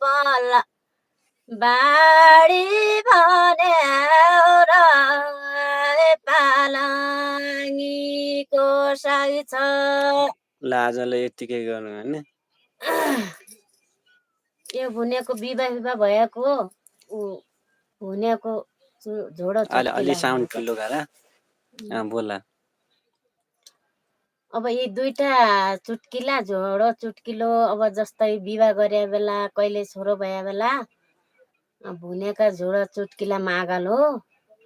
पल्ला बाढी भन्यो र पालङ्गीको साई छ। ल आजलाई यतिकै गरौँ हैन। यो भुनेको बिबा भएको ऊ भुनेको झोडो अलि चुट्किला साउन्ड भनेको। ठुलो गर बोला। अब यी दुईटा चुट्किला झोडो चुट्किलो अब जस्तै विवाह गरे बेला कहिले छोरो भए बेला भुनेका झोडो चुट्किला मागल हो।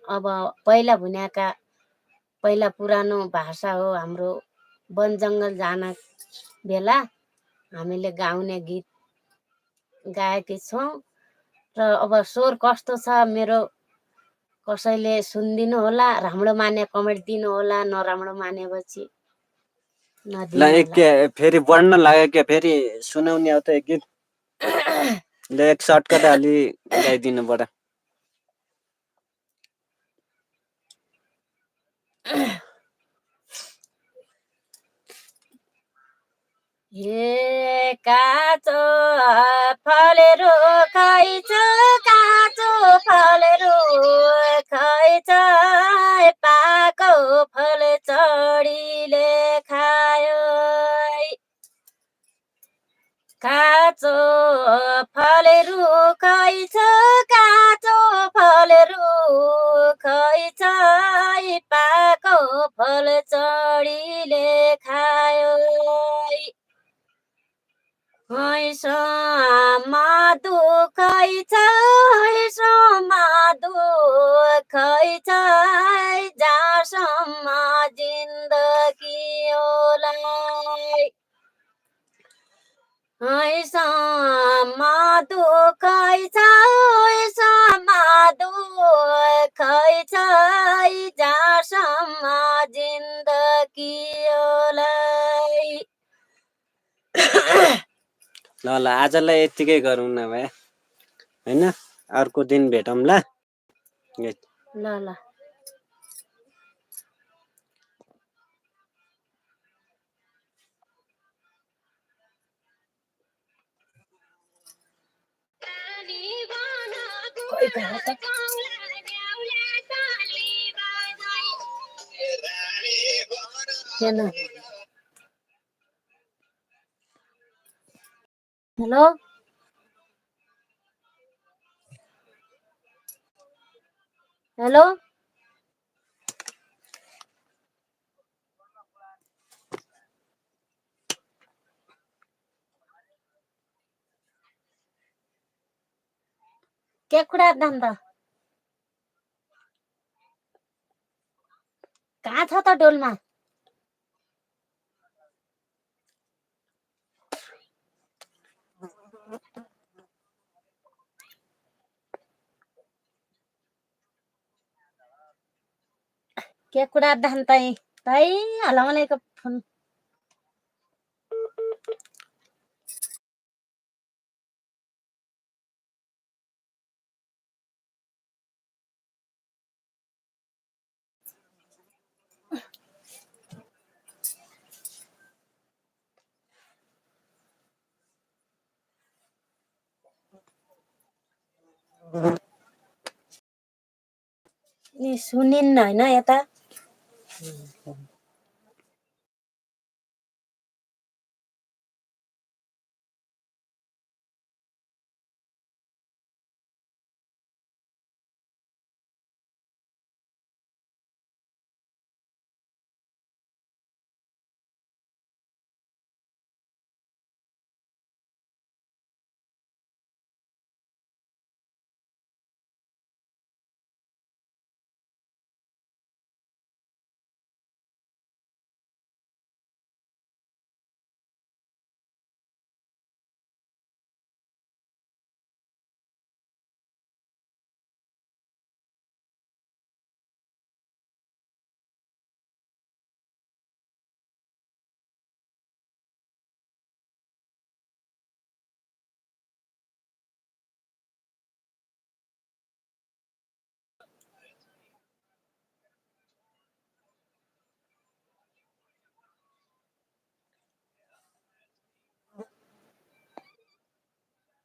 अब पहिला भुनेका पहिला पुरानो भाषा हो हाम्रो। वन जङ्गल जान बेला हामीले गाउने गीत गाएकी छौँ र अब स्वर कस्तो छ मेरो कसैले सुनिदिनु होला। राम्रो माने कमेन्ट दिनु होला, नराम्रो मानेपछि ल नदिनु एक होला। फेरि बढ्न लाग्यो क्या फेरि सुनाउने हो त एक गीत। ल एक सर्टकट अलि गाइदिनु पर्यो। हे काँचो फलेरो खैछ, काँचो फलेरो खैछ, पाको फल चढीले खायो। काँचो फलेरो खैछ, काँचो फलेरो खैछ, पाको फल चढीले खायो। हैसमा दुखै छ, हैसमा दुखै छ, जहाँसम्म जिन्दगी होलाई। हैसमा दुखै छ, हैसमा दुखै छ, जहाँसम्म जिन्दगी होलाई। ल आजलाई यतिकै गरौँ न भाइ हैन। अर्को दिन भेटौँ ल। ल ल हेलो हेलो के कुरा दाम त कहाँ छ त डोलमा? के कुरा दाम तै तै हलाउनेको फोन नि सुनिन्न हैन यता।